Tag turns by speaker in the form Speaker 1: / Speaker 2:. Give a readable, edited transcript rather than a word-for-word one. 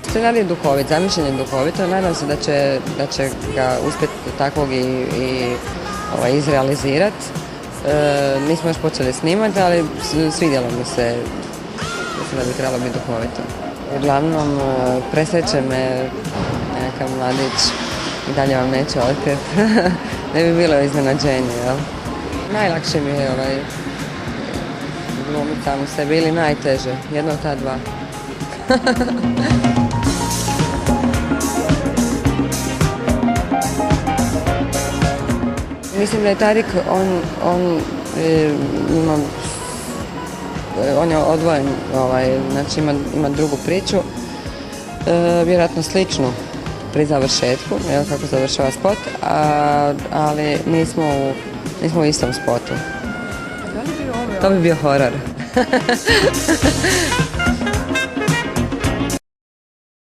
Speaker 1: Scenarij je duhovit, zamišljen je duhovito, nadam se da će ga uspjeti takvog i izrealizirati. Nismo još počeli snimati, ali svidjelo mi se, mislim da bi trebalo biti duhovito. Uglavnom, presreće me nekakav mladić i dalje vam neće otkriti. Ne bi bilo iznenađenje, jel? Najlakše mi je glumiti samu sebi ili najteže, jedno od ta dva. Mislim da je Tarik, on je odvojen, znači ima drugu priču, vjerojatno sličnu pri završetku, kako završava spot, ali nismo u istom spotu. To bi bio horor.